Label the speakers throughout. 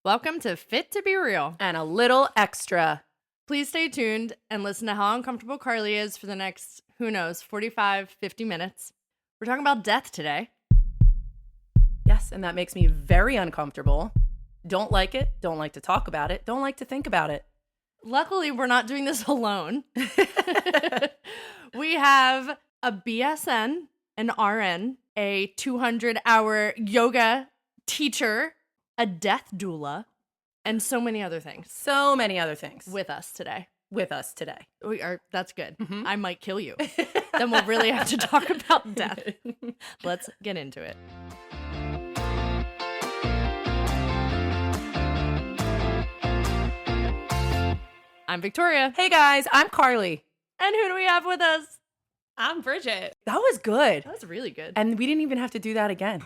Speaker 1: Welcome to Fit to Be Real.
Speaker 2: And a little extra.
Speaker 1: Please stay tuned and listen to how uncomfortable Carly is for the next, 45, 50 minutes. We're talking about death today.
Speaker 2: Yes, and that makes me very uncomfortable. Don't like it. Don't like to talk about it. Don't like to think about it.
Speaker 1: Luckily, we're not doing this alone. We have a BSN, an RN, a 200-hour yoga teacher, a death doula, and so many other things.
Speaker 2: So many other things.
Speaker 1: With us today. That's good.
Speaker 2: Mm-hmm.
Speaker 1: I might kill you. Then we'll really have to talk about death. Let's get into it. I'm Victoria.
Speaker 2: Hey guys, I'm Carly.
Speaker 1: And who do we have with us?
Speaker 3: I'm Bridget.
Speaker 2: That was good.
Speaker 1: That was really good.
Speaker 2: And we didn't even have to do that again.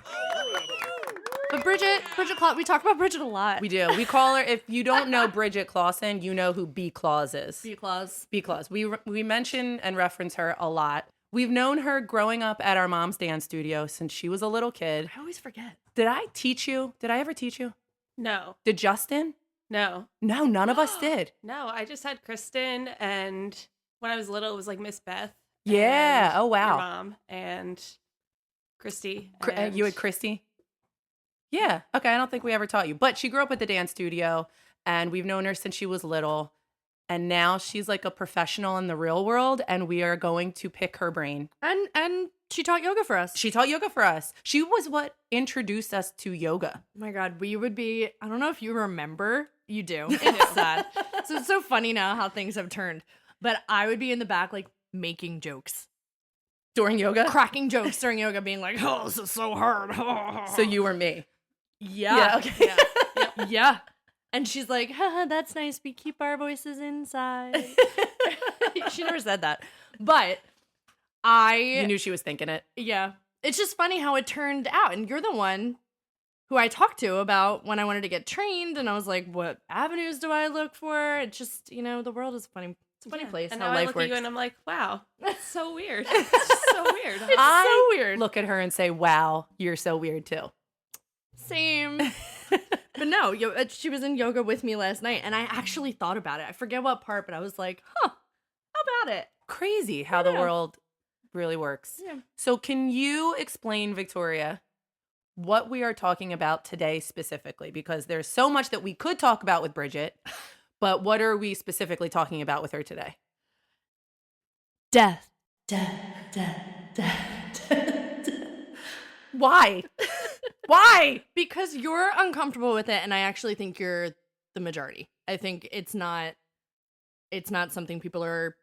Speaker 1: But Bridget Clawson, we talk about Bridget a lot.
Speaker 2: We do. We call her, if you don't know Bridget Clawson, you know who B Claus is.
Speaker 1: B Claus.
Speaker 2: B Claus. We mention and reference her a lot. We've known her growing up at our mom's dance studio since she was a little kid.
Speaker 1: I always forget.
Speaker 2: Did I teach you? Did I ever teach you?
Speaker 3: No.
Speaker 2: Did Justin?
Speaker 3: No.
Speaker 2: No, none of us did.
Speaker 3: No, I just had Kristen, and when I was little, it was like Miss Beth.
Speaker 2: Yeah.
Speaker 3: And
Speaker 2: Oh, wow.
Speaker 3: Your mom and Christy. And
Speaker 2: You had Christy? Yeah. Okay. I don't think we ever taught you. But she grew up at the dance studio, and we've known her since she was little. And now she's like a professional in the real world, and we are going to pick her brain.
Speaker 1: And she taught yoga for us.
Speaker 2: She taught yoga for us. She was what introduced us to yoga.
Speaker 1: Oh my God, we would be, I don't know if you remember. You do. It's sad. So it's so funny now how things have turned. But I would be in the back, like, making jokes.
Speaker 2: During yoga?
Speaker 1: Cracking jokes during yoga, being like, oh, this is so hard.
Speaker 2: So you were me.
Speaker 1: Yeah.
Speaker 2: Yeah, okay.
Speaker 1: Yeah. And she's like, haha, that's nice. We keep our voices inside. She never said that. But
Speaker 2: You knew she was thinking it.
Speaker 1: Yeah. It's just funny how it turned out. And you're the one who I talked to about when I wanted to get trained. And I was like, what avenues do I look for? It's just, the world is funny. It's a funny place.
Speaker 3: And
Speaker 1: how
Speaker 3: now
Speaker 1: life
Speaker 3: I look
Speaker 1: works.
Speaker 3: at you and I'm like, wow, that's so weird. It's just so weird.
Speaker 1: It's so weird.
Speaker 2: Look at her and say, wow, you're so weird too.
Speaker 1: Same. But no, she was in yoga with me last night, and I actually thought about it. I forget what part, but I was like, how about it?
Speaker 2: Crazy how the world really works.
Speaker 1: Yeah.
Speaker 2: So can you explain, Victoria, what we are talking about today specifically? Because there's so much that we could talk about with Bridget, but what are we specifically talking about with her today?
Speaker 1: Death.
Speaker 2: Why? Why?
Speaker 1: Because you're uncomfortable with it, and I actually think you're the majority. I think it's not something people are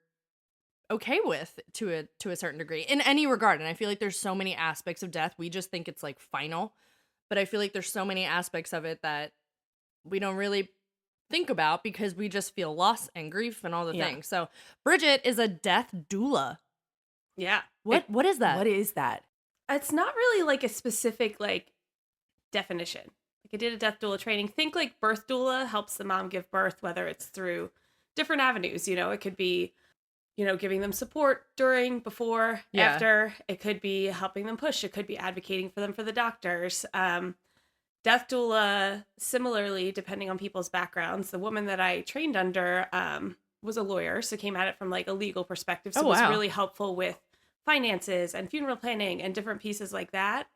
Speaker 1: okay with to a certain degree in any regard. And I feel like there's so many aspects of death. We just think it's like final, but I feel like there's so many aspects of it that we don't really think about because we just feel loss and grief and all the things. So Bridget is a death doula.
Speaker 3: Yeah.
Speaker 1: What is that?
Speaker 2: What is that?
Speaker 3: It's not really like a specific definition. Like I did a death doula training. Think like birth doula helps the mom give birth, whether it's through different avenues. It could be, giving them support during, before, after. It could be helping them push. It could be advocating for them for the doctors. Death doula, similarly, depending on people's backgrounds. The woman that I trained under was a lawyer, so came at it from like a legal perspective. So it was really helpful with finances and funeral planning and different pieces like that.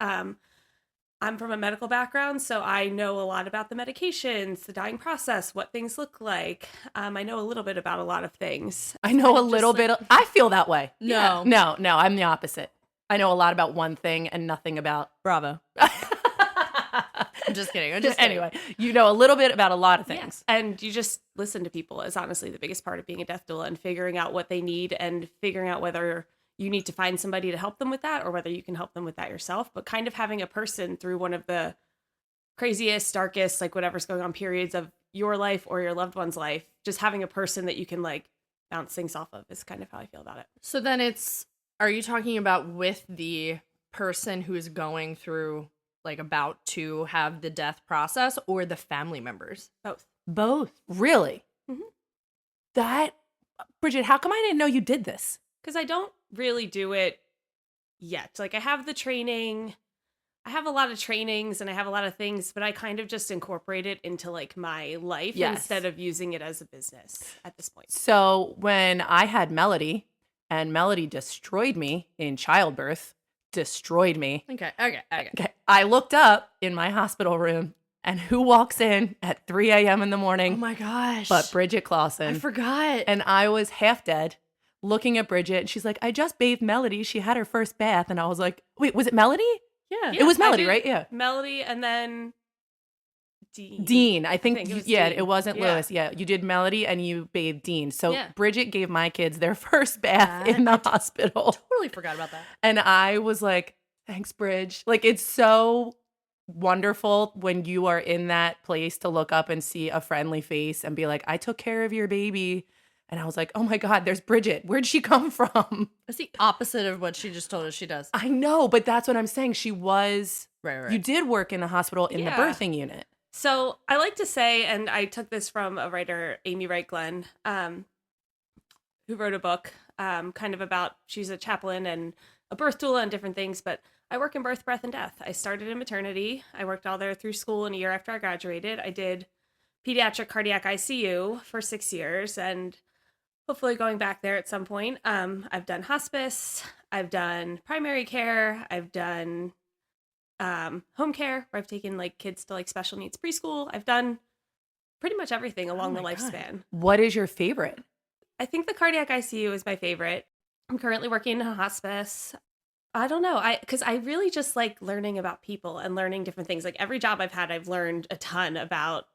Speaker 3: I'm from a medical background, so I know a lot about the medications, the dying process, what things look like. I know a little bit about a lot of things.
Speaker 2: I know a little bit. I feel that way.
Speaker 1: No.
Speaker 2: No, I'm the opposite. I know a lot about one thing and nothing about...
Speaker 1: Bravo. I'm just kidding.
Speaker 2: Anyway, you know a little bit about a lot of things.
Speaker 3: Yeah. And you just listen to people is honestly the biggest part of being a death doula, and figuring out what they need and figuring out whether you need to find somebody to help them with that or whether you can help them with that yourself. But kind of having a person through one of the craziest, darkest, like whatever's going on periods of your life or your loved one's life, just having a person that you can like bounce things off of is kind of how I feel about it.
Speaker 1: So then are you talking about with the person who is going through, like, about to have the death process, or the family members?
Speaker 2: Both. Really?
Speaker 3: Mm-hmm.
Speaker 2: Bridget, how come I didn't know you did this?
Speaker 3: Because I don't really do it yet. Like I have the training, I have a lot of trainings and I have a lot of things, but I kind of just incorporate it into like my life
Speaker 2: Yes.
Speaker 3: instead of using it as a business at this point.
Speaker 2: So when I had Melody, and Melody destroyed me in childbirth, destroyed me.
Speaker 1: Okay.
Speaker 2: Okay. I looked up in my hospital room, and who walks in at 3 a.m. in the morning?
Speaker 1: Oh my gosh.
Speaker 2: But Bridget Clawson.
Speaker 1: I forgot.
Speaker 2: And I was half dead looking at Bridget, and she's like, I just bathed Melody. She had her first bath. And I was like, wait, was it Melody?
Speaker 1: yeah.
Speaker 2: It was
Speaker 3: I
Speaker 2: Melody,
Speaker 3: did
Speaker 2: right? Yeah.
Speaker 3: Melody and then Dean.
Speaker 2: Dean. I think
Speaker 3: it was
Speaker 2: yeah,
Speaker 3: Dean.
Speaker 2: it wasn't
Speaker 3: Yeah.
Speaker 2: Lewis. Yeah. You did Melody and you bathed Dean. So
Speaker 1: Yeah.
Speaker 2: Bridget gave my kids their first bath in the hospital.
Speaker 1: Totally forgot about that.
Speaker 2: And I was like, thanks, Bridge. Like, it's so wonderful when you are in that place to look up and see a friendly face and be like, I took care of your baby. And I was like, oh my God, there's Bridget. Where'd she come from?
Speaker 1: That's the opposite of what she just told us she does.
Speaker 2: I know, but that's what I'm saying. She was,
Speaker 1: Right.
Speaker 2: you did work in the hospital in the
Speaker 3: Yeah.
Speaker 2: birthing unit.
Speaker 3: So I like to say, and I took this from a writer, Amy Wright Glenn, who wrote a book kind of about, she's a chaplain and a birth doula and different things, but I work in birth, breath, and death. I started in maternity. I worked all there through school, and a year after I graduated, I did pediatric cardiac ICU for 6 years, and hopefully going back there at some point. I've done hospice, I've done primary care, I've done home care, where I've taken like kids to like special needs preschool. I've done pretty much everything along the
Speaker 1: my God.
Speaker 3: lifespan.
Speaker 2: What is your favorite?
Speaker 3: I think the cardiac ICU is my favorite. I'm currently working in a hospice. I don't know. Because I really just like learning about people and learning different things. Like every job I've had, I've learned a ton about,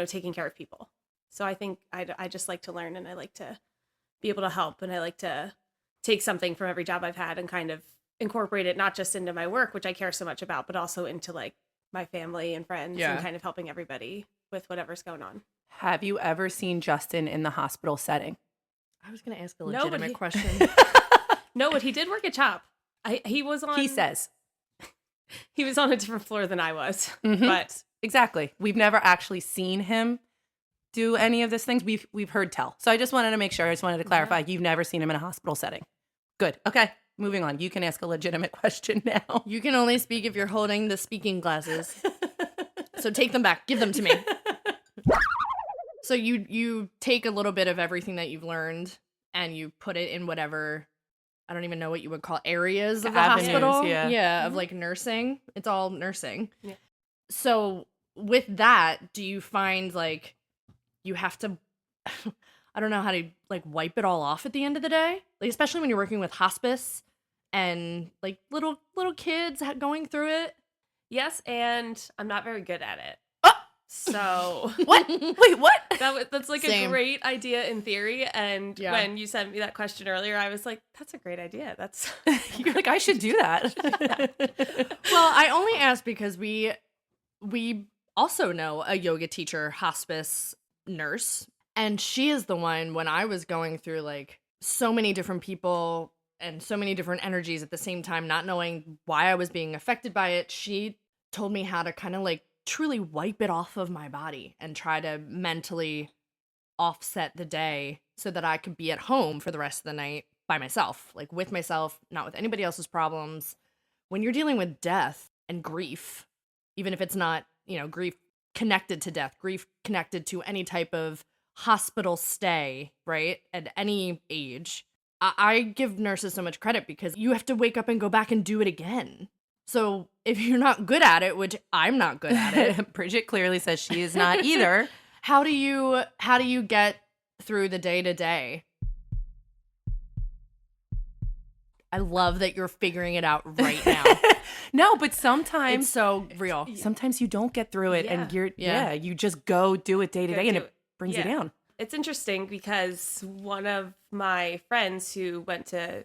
Speaker 3: taking care of people. So I think I just like to learn, and I like to be able to help, and I like to take something from every job I've had and kind of incorporate it, not just into my work, which I care so much about, but also into like my family and friends
Speaker 1: Yeah.
Speaker 3: and kind of helping everybody with whatever's going on.
Speaker 2: Have you ever seen Justin in the hospital setting?
Speaker 1: I was going to ask a
Speaker 3: No, but
Speaker 1: legitimate
Speaker 3: he-
Speaker 1: question.
Speaker 3: No, but he did work at CHOP. He was on.
Speaker 2: He says.
Speaker 3: He was on a different floor than I was,
Speaker 2: Mhm.
Speaker 3: but
Speaker 2: Exactly. We've never actually seen him do any of these things. We've heard tell. So I just wanted to make sure. I just wanted to clarify. You've never seen him in a hospital setting. Good. Okay. Moving on. You can ask a legitimate question now.
Speaker 1: You can only speak if you're holding the speaking glasses. So take them back. Give them to me. So you take a little bit of everything that you've learned and you put it in whatever, I don't even know what you would call areas of the
Speaker 2: Avenues,
Speaker 1: hospital.
Speaker 2: yeah.
Speaker 1: Of like nursing. It's all nursing.
Speaker 3: Yeah.
Speaker 1: So with that, do you find like you have to I don't know how to like wipe it all off at the end of the day? Like especially when you're working with hospice and like little kids going through it.
Speaker 3: yes, and I'm not very good at it.
Speaker 2: Oh!
Speaker 3: So
Speaker 2: What? Wait, what?
Speaker 3: that's like
Speaker 1: Same.
Speaker 3: a great idea in theory. And
Speaker 1: Yeah.
Speaker 3: when you sent me that question earlier, I was like, that's a great idea. That's
Speaker 2: You're like, I should do that.
Speaker 1: Well, I only asked because we also know a yoga teacher, hospice nurse, and she is the one when I was going through like so many different people and so many different energies at the same time, not knowing why I was being affected by it. She told me how to kind of like truly wipe it off of my body and try to mentally offset the day so that I could be at home for the rest of the night by myself, like with myself, not with anybody else's problems. When you're dealing with death and grief, even if it's not, grief connected to death, grief connected to any type of hospital stay, right? At any age, I give nurses so much credit because you have to wake up and go back and do it again. So if you're not good at it, which I'm not good at it,
Speaker 2: Bridget clearly says she is not either.
Speaker 1: how do you get through the day to day? I love that you're figuring it out right now.
Speaker 2: No, but sometimes
Speaker 1: It's so real.
Speaker 2: sometimes you don't get through it, and
Speaker 1: Yeah.
Speaker 2: you just go do it day to
Speaker 3: Go
Speaker 2: day, and
Speaker 3: do
Speaker 2: it
Speaker 3: it.
Speaker 2: brings you
Speaker 3: Yeah.
Speaker 2: down.
Speaker 3: It's interesting because one of my friends who went to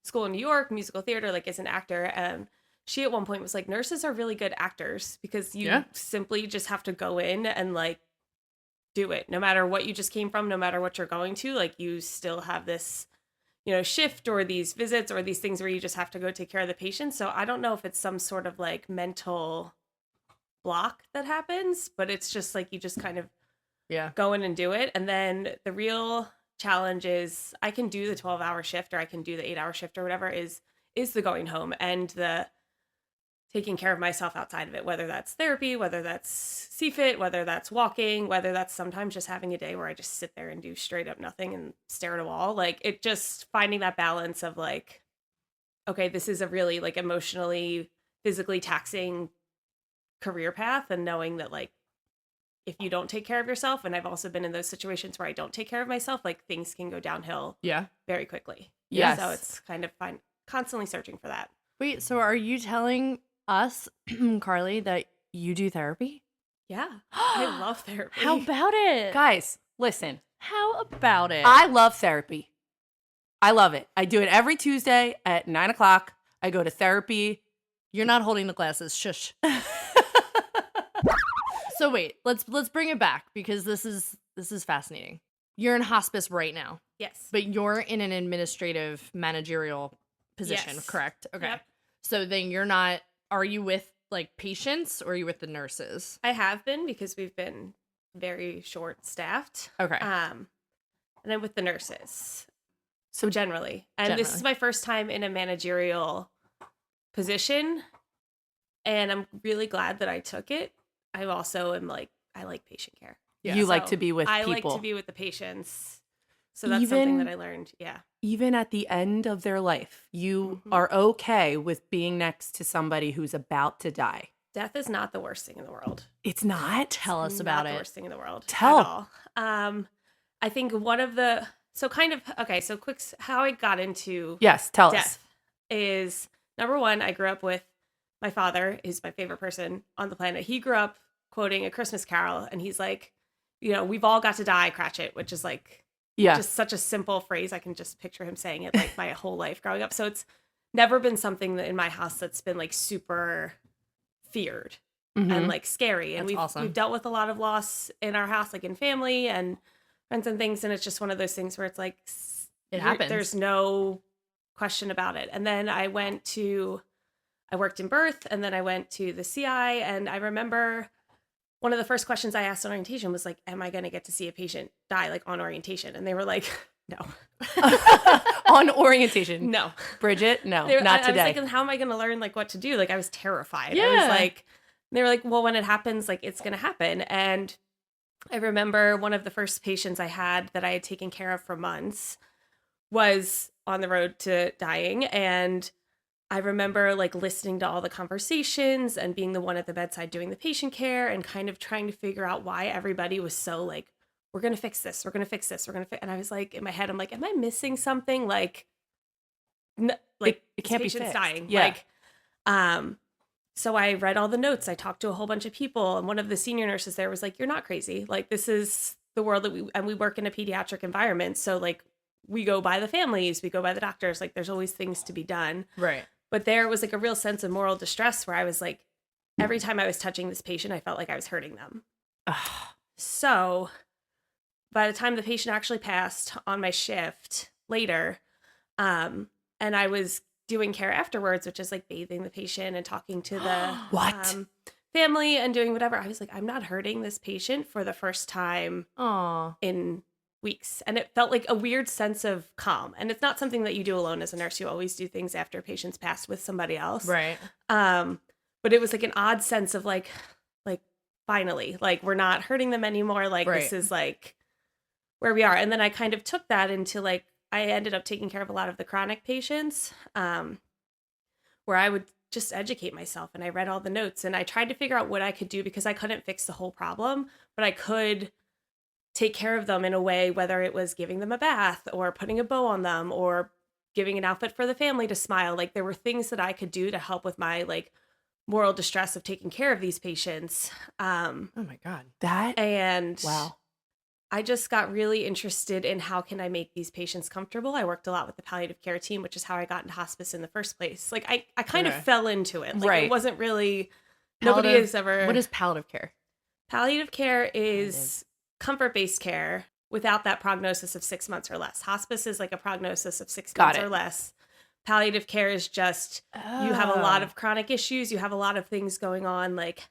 Speaker 3: school in New York, musical theater, like is an actor, she at one point was like, nurses are really good actors because you
Speaker 1: Yeah.
Speaker 3: simply just have to go in and like do it. No matter what you just came from, no matter what you're going to, like you still have this, shift or these visits or these things where you just have to go take care of the patient. So I don't know if it's some sort of like mental block that happens, but it's just like you just kind of
Speaker 1: Yeah.
Speaker 3: go in and do it. And then the real challenge is I can do the 12-hour shift or I can do the 8-hour shift or whatever is the going home and the taking care of myself outside of it, whether that's therapy, whether that's CFIT, whether that's walking, whether that's sometimes just having a day where I just sit there and do straight up nothing and stare at a wall. Like, it just finding that balance of like, okay, this is a really like emotionally, physically taxing career path, and knowing that like, if you don't take care of yourself, and I've also been in those situations where I don't take care of myself, like things can go downhill
Speaker 1: Yeah.
Speaker 3: very quickly.
Speaker 2: Yes.
Speaker 3: So it's kind of constantly searching for that.
Speaker 1: Wait, so are you telling us, Carly, that you do therapy?
Speaker 3: Yeah. I love therapy.
Speaker 1: How about it?
Speaker 2: Guys, listen.
Speaker 1: How about it?
Speaker 2: I love therapy. I love it. I do it every Tuesday at 9:00. I go to therapy.
Speaker 1: You're not holding the glasses. Shush. So wait, let's bring it back, because this is fascinating. You're in hospice right now,
Speaker 3: Yes.
Speaker 1: but you're in an administrative managerial position,
Speaker 3: Yes.
Speaker 1: correct? Okay.
Speaker 3: Yep.
Speaker 1: So then you're not, are you with like patients, or are you with the nurses?
Speaker 3: I have been, because we've been very short staffed.
Speaker 1: Okay.
Speaker 3: And I'm with the nurses. So generally. And this is my first time in a managerial position. And I'm really glad that I took it. I also am like, I like patient care.
Speaker 1: Yeah.
Speaker 2: You like
Speaker 3: So
Speaker 2: to be with
Speaker 3: I
Speaker 2: people.
Speaker 3: like to be with the patients. So that's something that I learned. Yeah.
Speaker 2: Even at the end of their life, you
Speaker 3: Mhm.
Speaker 2: are okay with being next to somebody who's about to die.
Speaker 3: Death is not the worst thing in the world.
Speaker 2: It's not.
Speaker 1: Tell us
Speaker 3: Not
Speaker 1: about
Speaker 3: the
Speaker 1: it.
Speaker 3: worst thing in the world.
Speaker 2: Tell.
Speaker 3: At all. I think one of the so quick how I got into
Speaker 2: Yes, tell us.
Speaker 3: death is, number one, I grew up with my father, who's my favorite person on the planet. He grew up quoting A Christmas Carol, and he's like, we've all got to die, Cratchit, which is like
Speaker 2: Yeah.
Speaker 3: just such a simple phrase. I can just picture him saying it like my whole life growing up. So it's never been something that in my house that's been like super feared
Speaker 2: Mhm.
Speaker 3: and like scary. And
Speaker 1: That's awesome.
Speaker 3: we've dealt with a lot of loss in our house, like in family and friends and things. And it's just one of those things where it's like,
Speaker 1: happens.
Speaker 3: There's no question about it. And then I worked in birth, and then I went to the CI. And I remember one of the first questions I asked on orientation was like, am I going to get to see a patient die like on orientation? And they were like, no.
Speaker 2: On orientation.
Speaker 3: No.
Speaker 2: Bridget, no,
Speaker 3: Not
Speaker 2: not
Speaker 3: I
Speaker 2: today.
Speaker 3: was like, how am I going to learn like what to do? Like, I was terrified. I
Speaker 1: Yeah.
Speaker 3: was like, they were like, well, when it happens, like it's going to happen. And I remember one of the first patients I had that I had taken care of for months was on the road to dying. And I remember like listening to all the conversations and being the one at the bedside doing the patient care and kind of trying to figure out why everybody was so like, we're going to fix this. We're going to fix this. We're going to and I was like, in my head, I'm like, am I missing something? Like,
Speaker 2: It can't be
Speaker 3: patient's
Speaker 2: fixed.
Speaker 3: dying.
Speaker 2: Yeah.
Speaker 3: Like, so I read all the notes. I talked to a whole bunch of people. And one of the senior nurses there was like, you're not crazy. Like, this is the world that we work in a pediatric environment. So like, we go by the families, we go by the doctors. Like, there's always things to be done.
Speaker 1: Right.
Speaker 3: But there was like a real sense of moral distress where I was like, every time I was touching this patient, I felt like I was hurting them. So by the time the patient actually passed on my shift later, and I was doing care afterwards, which is like bathing the patient and talking to the
Speaker 2: What?
Speaker 3: family and doing whatever, I was like, I'm not hurting this patient for the first time
Speaker 1: Aw.
Speaker 3: in weeks. And it felt like a weird sense of calm. And it's not something that you do alone as a nurse. You always do things after patients pass with somebody else.
Speaker 1: Right.
Speaker 3: But it was like an odd sense of like finally, like we're not hurting them anymore. Like
Speaker 1: Right.
Speaker 3: this is like where we are. And then I kind of took that into like, I ended up taking care of a lot of the chronic patients, where I would just educate myself and I read all the notes and I tried to figure out what I could do because I couldn't fix the whole problem, but I could take care of them in a way, whether it was giving them a bath or putting a bow on them or giving an outfit for the family to smile. Like there were things that I could do to help with my like moral distress of taking care of these patients.
Speaker 1: Oh my God.
Speaker 2: That?
Speaker 3: And
Speaker 2: Wow.
Speaker 3: I just got really interested in how can I make these patients comfortable. I worked a lot with the palliative care team, which is how I got into hospice in the first place. Like I kind of
Speaker 1: Okay.
Speaker 3: fell into it. Like
Speaker 2: Right.
Speaker 3: it wasn't really, nobody
Speaker 1: Palliative-
Speaker 3: has ever.
Speaker 1: What is palliative care?
Speaker 3: Palliative care is comfort-based care without that prognosis of 6 months or less. Hospice is like a prognosis of 6
Speaker 2: Got
Speaker 3: months
Speaker 2: it.
Speaker 3: or less. Palliative care is just you have a lot of chronic issues, you have a lot of things going on, like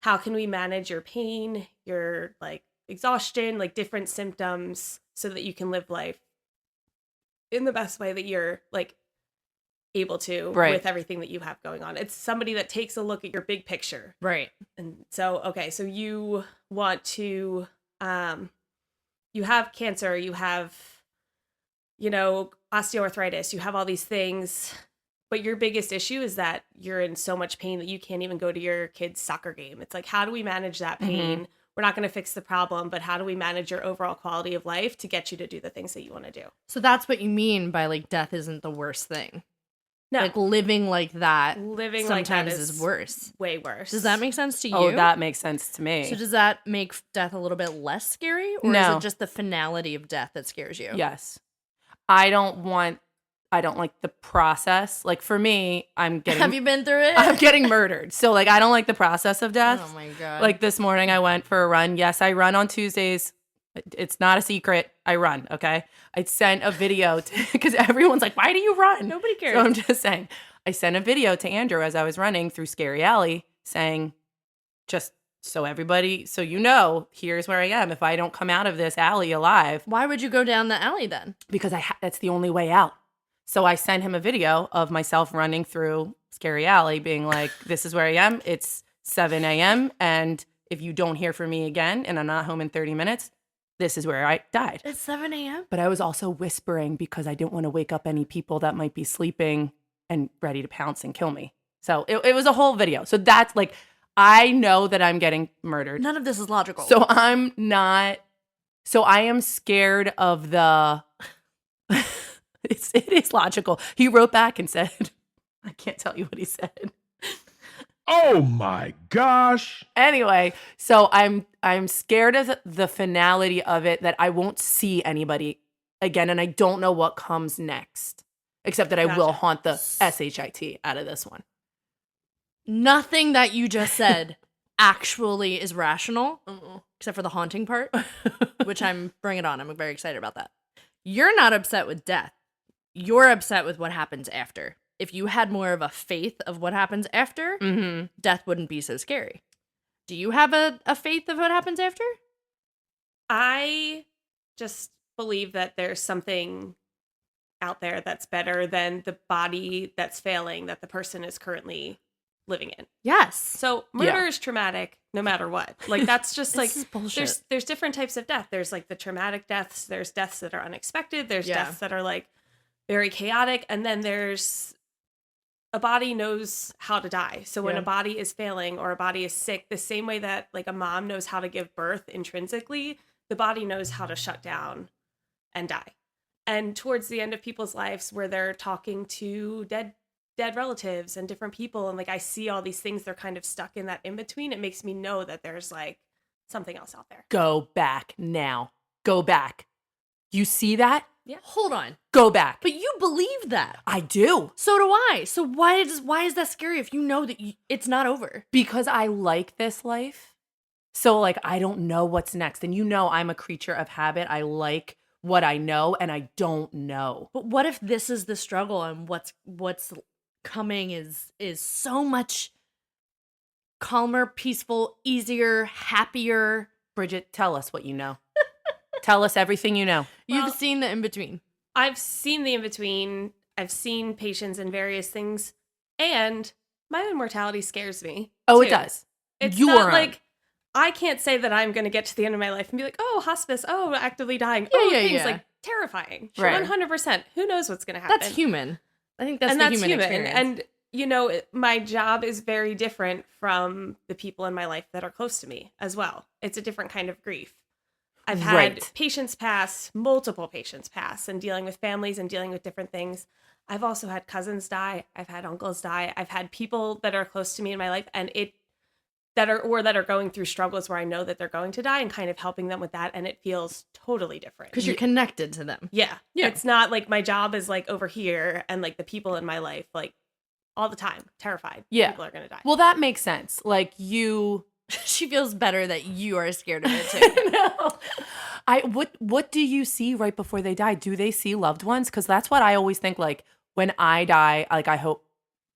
Speaker 3: how can we manage your pain, your like exhaustion, like different symptoms so that you can live life in the best way that you're like able to
Speaker 2: Right.
Speaker 3: with everything that you have going on. It's somebody that takes a look at your big picture.
Speaker 1: Right.
Speaker 3: And so, okay, so you want to, you have cancer, you have, osteoarthritis, you have all these things, but your biggest issue is that you're in so much pain that you can't even go to your kid's soccer game. It's like, how do we manage that pain? We're not going to fix the problem, but how do we manage your overall quality of life to get you to do the things that you want to do?
Speaker 1: So that's what you mean by like death isn't the worst thing.
Speaker 3: No,
Speaker 1: Like living like that
Speaker 3: living like that
Speaker 1: sometimes is worse.
Speaker 3: way worse.
Speaker 1: Does that make sense to you?
Speaker 2: Oh, that makes sense to me.
Speaker 1: So does that make death a little bit less scary? Or is
Speaker 2: No.
Speaker 1: it just the finality of death that scares you?
Speaker 2: Yes. I don't like the process. Like for me,
Speaker 1: Have you been through it?
Speaker 2: I'm getting murdered. So like I don't like the process of death.
Speaker 1: Oh my God.
Speaker 2: Like this morning I went for a run. Yes, I run on Tuesdays. It's not a secret. I run, okay? I sent a video because everyone's like, why do you run?
Speaker 1: Nobody cares.
Speaker 2: So I'm just saying. I sent a video to Andrew as I was running through Scary Alley saying, just so everybody, so you know, here's where I am if I don't come out of this alley alive.
Speaker 1: Why would you go down the alley then?
Speaker 2: Because that's the only way out. So I sent him a video of myself running through Scary Alley being like, this is where I am. It's 7 a.m. And if you don't hear from me again and I'm not home in 30 minutes, this is where I died.
Speaker 1: It's 7 a.m.?
Speaker 2: But I was also whispering because I didn't want to wake up any people that might be sleeping and ready to pounce and kill me. So it was a whole video. So that's like, I know that I'm getting murdered.
Speaker 1: None of this is logical.
Speaker 2: So I'm not, so I am scared of the, it is logical. He wrote back and said, I can't tell you what he said.
Speaker 4: Oh my gosh.
Speaker 2: Anyway, so I'm scared of the finality of it, that I won't see anybody again, and I don't know what comes next, except that I will
Speaker 3: Gotcha.
Speaker 2: haunt the SHIT out of this one.
Speaker 1: Nothing that you just said actually is rational, except for the haunting part, which I'm bring it on. I'm very excited about that. You're not upset with death. You're upset with what happens after. If you had more of a faith of what happens after, death wouldn't be so scary. Do you have a faith of what happens after?
Speaker 3: I just believe that there's something out there that's better than the body that's failing that the person is currently living in.
Speaker 1: Yes.
Speaker 3: So murder is traumatic no matter what. Like that's just like
Speaker 1: This is bullshit.
Speaker 3: there's different types of death. There's like the traumatic deaths, there's deaths that are unexpected, there's deaths that are like very chaotic, and then there's a body knows how to die. So when a body is failing or a body is sick, the same way that like a mom knows how to give birth intrinsically, the body knows how to shut down and die. And towards the end of people's lives where they're talking to dead relatives and different people, and like I see all these things, they're kind of stuck in that in between. It makes me know that there's like something else out there.
Speaker 2: Go back now. Go back. You see that?
Speaker 3: Yeah.
Speaker 1: Hold on.
Speaker 2: Go back.
Speaker 1: But you believe that.
Speaker 2: I do.
Speaker 1: So do I. So why is that scary if you know that it's not over?
Speaker 2: Because I like this life. So like I don't know what's next. And you know I'm a creature of habit. I like what I know and I don't know.
Speaker 1: But what if this is the struggle and what's coming is so much calmer, peaceful, easier, happier?
Speaker 2: Bridget, tell us what you know. Tell us everything you know.
Speaker 1: You've seen the in-between.
Speaker 3: I've seen the in-between. I've seen patients in various things, and my own mortality scares me.
Speaker 2: Oh,
Speaker 3: too.
Speaker 2: It does.
Speaker 3: It's
Speaker 2: Your
Speaker 3: not
Speaker 2: own.
Speaker 3: like I can't say that I'm going to get to the end of my life and be like, oh, hospice, oh, actively dying, things
Speaker 1: yeah.
Speaker 3: like terrifying.
Speaker 2: Right.
Speaker 3: 100%. Who knows what's going to happen?
Speaker 1: That's human. I think that's
Speaker 3: and
Speaker 1: the
Speaker 3: that's
Speaker 1: human experience.
Speaker 3: And you know, my job is very different from the people in my life that are close to me as well. It's a different kind of grief. I've had patients pass, multiple patients pass, and dealing with families and dealing with different things. I've also had cousins die. I've had uncles die. I've had people that are close to me in my life that are going through struggles where I know that they're going to die and kind of helping them with that. And it feels totally different.
Speaker 1: Because you're connected to them.
Speaker 3: Yeah. It's not like my job is like over here and like the people in my life, like all the time, terrified.
Speaker 2: Yeah.
Speaker 3: People are going to die.
Speaker 2: Well, that makes sense. Like you...
Speaker 1: She feels better that you are scared of it too.
Speaker 2: No. What do you see right before they die? Do they see loved ones? Because that's what I always think, like, when I die, like, I hope,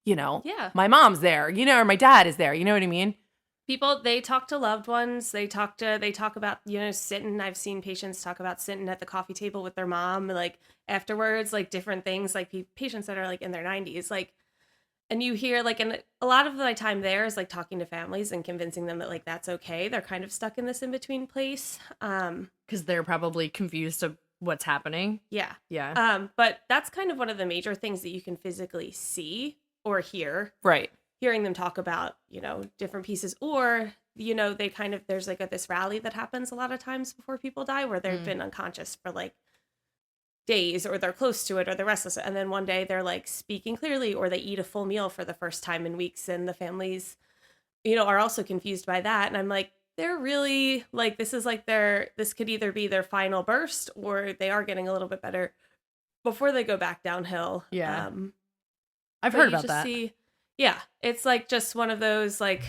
Speaker 2: my mom's there, or my dad is there. You know what I mean?
Speaker 3: People, they talk to loved ones. They talk about, sitting. I've seen patients talk about sitting at the coffee table with their mom, like afterwards, like different things, like patients that are like in their 90s, like, and you hear like, and a lot of my time there is like talking to families and convincing them that like that's okay. They're kind of stuck in this in between place.
Speaker 1: Because they're probably confused of what's happening.
Speaker 3: Yeah.
Speaker 1: Yeah.
Speaker 3: But that's kind of one of the major things that you can physically see or hear.
Speaker 2: Right.
Speaker 3: Hearing them talk about, different pieces, or, they kind of, there's like this rally that happens a lot of times before people die where they've been unconscious for like days, or they're close to it, or they're restless. And then one day they're like speaking clearly, or they eat a full meal for the first time in weeks. And the families, are also confused by that. And I'm like, they're really like, this could either be their final burst, or they are getting a little bit better before they go back downhill.
Speaker 1: Yeah. I've heard about that.
Speaker 3: Yeah, it's like just one of those like,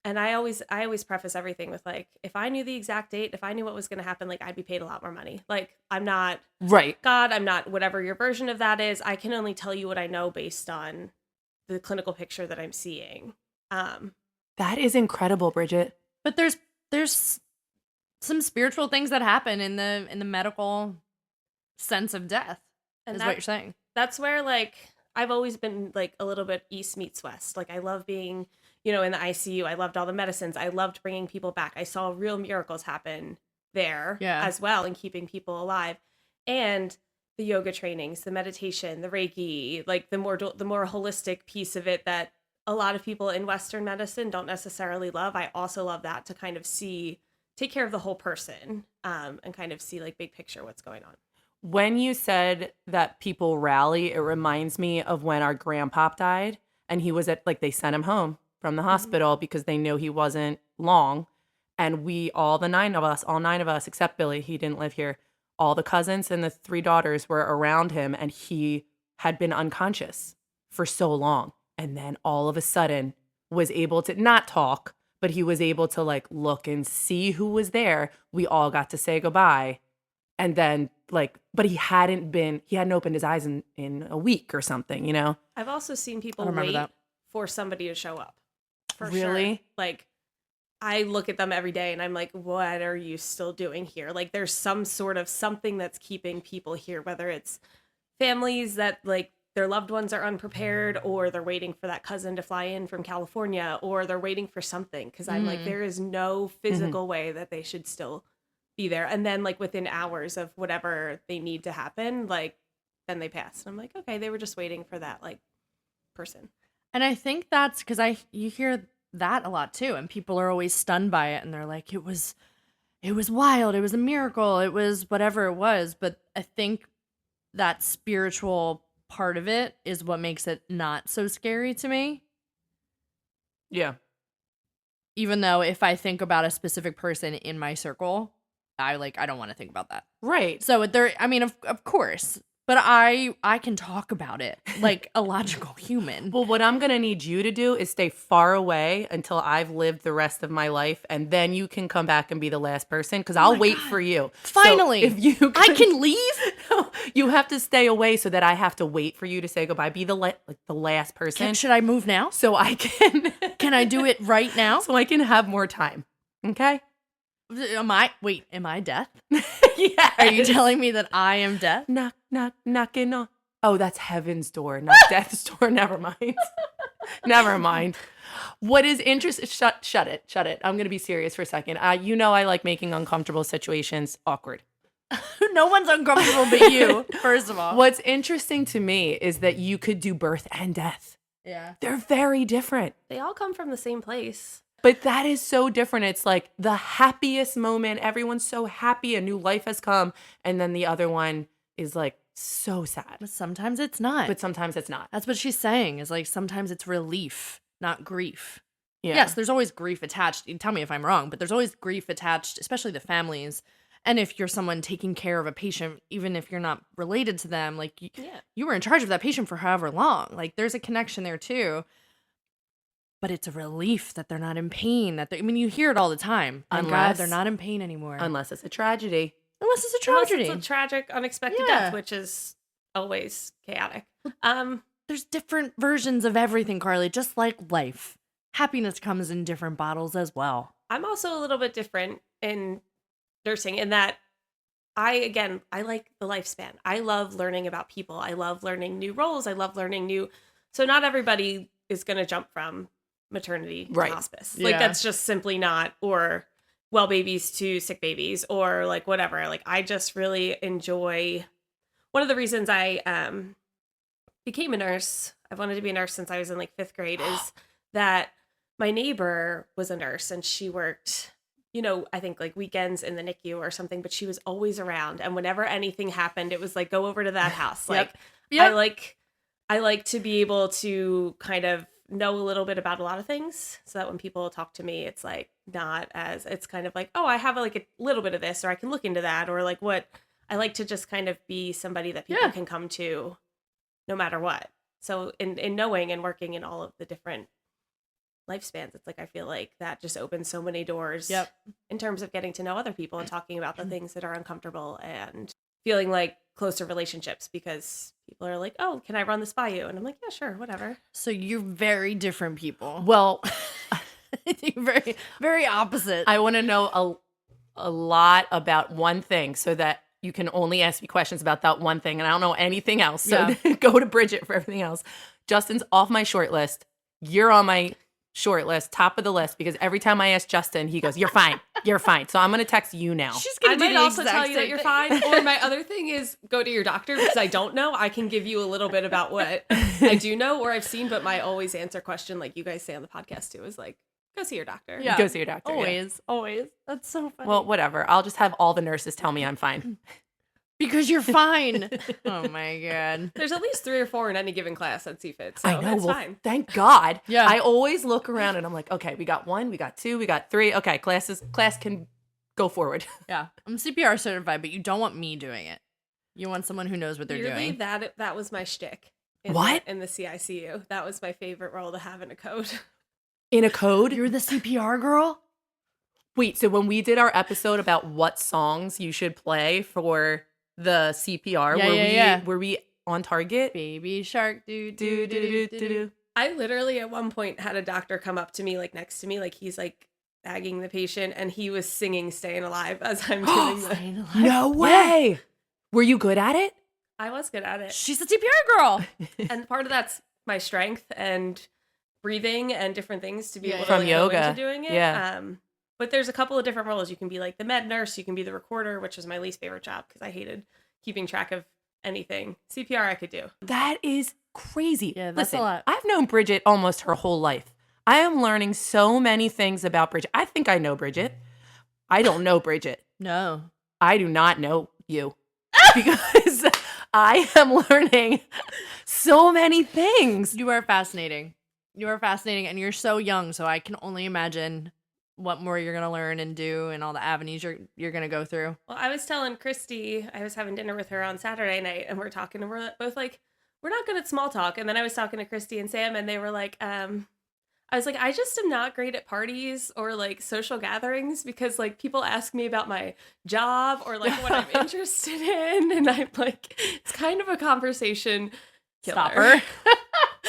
Speaker 3: and I always preface everything with like, if I knew the exact date, if I knew what was going to happen, like I'd be paid a lot more money. Like I'm not God, I'm not whatever your version of that is. I can only tell you what I know based on the clinical picture that I'm seeing.
Speaker 2: That is incredible, Bridget.
Speaker 1: But there's some spiritual things that happen in the medical sense of death, and is what you're saying.
Speaker 3: That's where like I've always been like a little bit East meets West. Like I love being, in the ICU. I loved all the medicines. I loved bringing people back. I saw real miracles happen there as well, and keeping people alive. And the yoga trainings, the meditation, the Reiki, like the more holistic piece of it that a lot of people in Western medicine don't necessarily love. I also love that, to kind of take care of the whole person, and kind of see like big picture what's going on.
Speaker 2: When you said that people rally, it reminds me of when our grandpa died, and he was they sent him home from the hospital because they knew he wasn't long. And all nine of us, except Billy, he didn't live here, all the cousins and the 3 daughters were around him, and he had been unconscious for so long. And then all of a sudden was able to not talk, but he was able to like look and see who was there. We all got to say goodbye. And then but he hadn't opened his eyes in a week or something,
Speaker 3: I've also seen people wait for somebody to show up. For
Speaker 2: really?
Speaker 3: Sure. Like I look at them every day and I'm like, what are you still doing here? Like there's some sort of something that's keeping people here, whether it's families that like their loved ones are unprepared, or they're waiting for that cousin to fly in from California, or they're waiting for something. Cause I'm like, there is no physical way that they should still be there. And then like within hours of whatever they need to happen, like then they pass. And I'm like, okay, they were just waiting for that like person.
Speaker 1: And I think that's because you hear that a lot too, and people are always stunned by it, and they're like, it was wild, it was a miracle, it was whatever it was. But I think that spiritual part of it is what makes it not so scary to me.
Speaker 2: Yeah.
Speaker 1: Even though if I think about a specific person in my circle, I don't want to think about that.
Speaker 2: Right.
Speaker 1: So of course, but I can talk about it like a logical human.
Speaker 2: Well, what I'm going to need you to do is stay far away until I've lived the rest of my life, and then you can come back and be the last person, because I'll wait for you.
Speaker 1: Finally.
Speaker 2: So
Speaker 1: I can leave?
Speaker 2: No, you have to stay away so that I have to wait for you to say goodbye. Be the last person.
Speaker 1: Should I move now?
Speaker 2: So I can.
Speaker 1: Can I do it right now?
Speaker 2: So I can have more time. Okay?
Speaker 1: Am I death?
Speaker 2: Yeah.
Speaker 1: Are you telling me that I am death?
Speaker 2: Knock, knock, knocking on. Oh, that's heaven's door, not death's door. Never mind. Never mind. What is interesting? Shut it. I'm going to be serious for a second. I like making uncomfortable situations awkward.
Speaker 1: No one's uncomfortable but you, first of all.
Speaker 2: What's interesting to me is that you could do birth and death.
Speaker 1: Yeah.
Speaker 2: They're very different.
Speaker 3: They all come from the same place.
Speaker 2: But that is so different. It's like the happiest moment. Everyone's so happy. A new life has come. And then the other one is like so sad.
Speaker 1: But sometimes it's not.
Speaker 2: But sometimes it's not.
Speaker 1: That's what she's saying, is like sometimes it's relief, not grief.
Speaker 2: Yeah.
Speaker 1: Yes, there's always grief attached. You tell me if I'm wrong, but there's always grief attached, especially the families. And if you're someone taking care of a patient, even if you're not related to them, like you were in charge of that patient for however long. Like there's a connection there too. But it's a relief that they're not in pain. You hear it all the time. Thank God they're not in pain anymore.
Speaker 2: Unless it's a tragedy.
Speaker 1: Unless it's a tragedy.
Speaker 3: Unless it's a tragic, unexpected death, which is always chaotic.
Speaker 1: There's different versions of everything, Carly, just like life. happiness comes in different bottles as well.
Speaker 3: I'm also a little bit different in nursing in that I like the lifespan. I love learning about people. I love learning new roles. I love learning new. So not everybody is going to jump from maternity to hospice. Like that's just simply not, or well babies to sick babies, or like whatever. Like I just really enjoy. One of the reasons I became a nurse, I've wanted to be a nurse since I was in like 5th grade, is that my neighbor was a nurse and she worked, I think like weekends in the NICU or something, but she was always around. And whenever anything happened, it was like, go over to that house. Like, I like to be able to kind of know a little bit about a lot of things so that when people talk to me, it's like it's kind of like, oh, I have like a little bit of this, or I can look into that, or like what I like to just kind of be somebody that people can come to no matter what. So in knowing and working in all of the different lifespans, it's like I feel like that just opens so many doors in terms of getting to know other people and talking about the things that are uncomfortable and feeling like closer relationships, because people are like, oh, can I run this by you? And I'm like, yeah, sure, whatever.
Speaker 1: So you're very different people.
Speaker 2: Well,
Speaker 1: You're very, very opposite.
Speaker 2: I want to know a lot about one thing so that you can only ask me questions about that one thing, and I don't know anything else. So go to Bridget for everything else. Justin's off my short list. You're on my short list, top of the list, because every time I ask Justin, he goes, "You're fine. You're fine." So I'm going to text you now.
Speaker 1: She's going to
Speaker 3: might also tell you that you're fine. Or my other thing is go to your doctor, because I don't know. I can give you a little bit about what I do know or I've seen, but my always answer question, like you guys say on the podcast too, is like, go see your doctor.
Speaker 2: Yeah. Go see your doctor.
Speaker 1: Always. That's so funny.
Speaker 2: Well, whatever. I'll just have all the nurses tell me I'm fine.
Speaker 1: Because you're fine. Oh my God.
Speaker 3: There's at least 3 or 4 in any given class at CFIT, so
Speaker 2: I know.
Speaker 3: it's
Speaker 2: Well,
Speaker 3: fine.
Speaker 2: thank God.
Speaker 1: Yeah.
Speaker 2: I always look around and I'm like, okay, we got 1, we got 2, we got 3. Okay, class can go forward.
Speaker 1: Yeah. I'm CPR certified, but you don't want me doing it. You want someone who knows what they're doing.
Speaker 3: That was my shtick. In the CICU. That was my favorite role to have in a code.
Speaker 2: In a code?
Speaker 1: You're the CPR girl?
Speaker 2: Wait, so when we did our episode about what songs you should play for the CPR, were we on target?
Speaker 1: Baby shark, do.
Speaker 3: I literally at one point had a doctor come up to me, like next to me, like he's like bagging the patient, and he was singing "Staying Alive" as I'm doing that.
Speaker 2: No way! Were you good at it?
Speaker 3: I was good at it.
Speaker 1: She's a CPR girl.
Speaker 3: And part of that's my strength and breathing and different things to be able to
Speaker 2: From
Speaker 3: like,
Speaker 2: yoga.
Speaker 3: go into doing it.
Speaker 2: Yeah.
Speaker 3: But there's a couple of different roles. You can be like the med nurse, you can be the recorder, which was my least favorite job because I hated keeping track of anything. CPR I could do.
Speaker 2: That is crazy.
Speaker 1: Yeah, that's
Speaker 2: Listen,
Speaker 1: a lot.
Speaker 2: I've known Bridget almost her whole life. I am learning so many things about Bridget. I think I know Bridget. I don't know Bridget.
Speaker 1: No.
Speaker 2: I do not know you. Because I am learning so many things.
Speaker 1: You are fascinating. You are fascinating, and you're so young, so I can only imagine what more you're going to learn and do and all the avenues you're going to go through.
Speaker 3: Well, I was telling Christy, I was having dinner with her on Saturday night, and we're talking, and we're both like, we're not good at small talk. And then I was talking to Christy and Sam, and they were like, I was like, I just am not great at parties or like social gatherings because like people ask me about my job or like what I'm interested in. And I'm like, it's kind of a conversation killer.
Speaker 1: Stopper.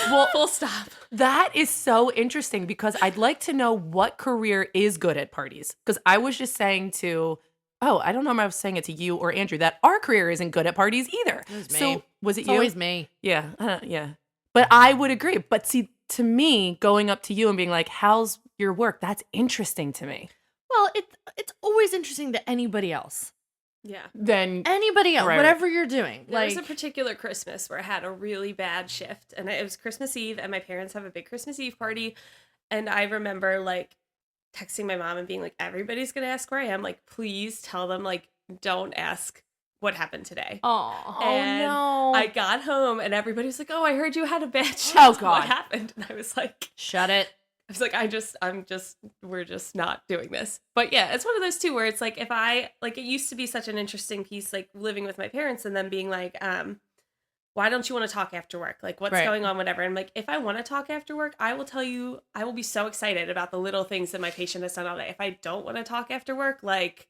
Speaker 3: Well, full stop.
Speaker 2: That is so interesting because I'd like to know what career is good at parties. Because I was just saying I don't know if I was saying it to you or Andrew, that our career isn't good at parties either.
Speaker 1: It was me.
Speaker 2: So was it
Speaker 1: It's
Speaker 2: you?
Speaker 1: always me.
Speaker 2: Yeah. Yeah. But I would agree. But see, to me, going up to you and being like, how's your work? That's interesting to me.
Speaker 1: Well, it's always interesting to anybody else.
Speaker 3: Yeah.
Speaker 2: Then
Speaker 1: Anybody else,
Speaker 2: Right.
Speaker 1: whatever you're doing.
Speaker 3: There was
Speaker 1: Like,
Speaker 3: a particular Christmas where I had a really bad shift, and it was Christmas Eve, and my parents have a big Christmas Eve party, and I remember like texting my mom and being like, everybody's gonna ask where I am, like please tell them like don't ask what happened today.
Speaker 1: oh
Speaker 3: And
Speaker 1: no.
Speaker 3: I got home and everybody was like, oh, I heard you had a bad shift.
Speaker 2: Oh, God.
Speaker 3: What happened? And I was like,
Speaker 1: Shut it.
Speaker 3: we're just not doing this. But yeah, it's one of those two where it's like, if I, like, it used to be such an interesting piece, like living with my parents and then being like, why don't you want to talk after work? Like, what's
Speaker 1: Right.
Speaker 3: going on, whatever. And like, if I want to talk after work, I will tell you, I will be so excited about the little things that my patient has done all day. If I don't want to talk after work, like,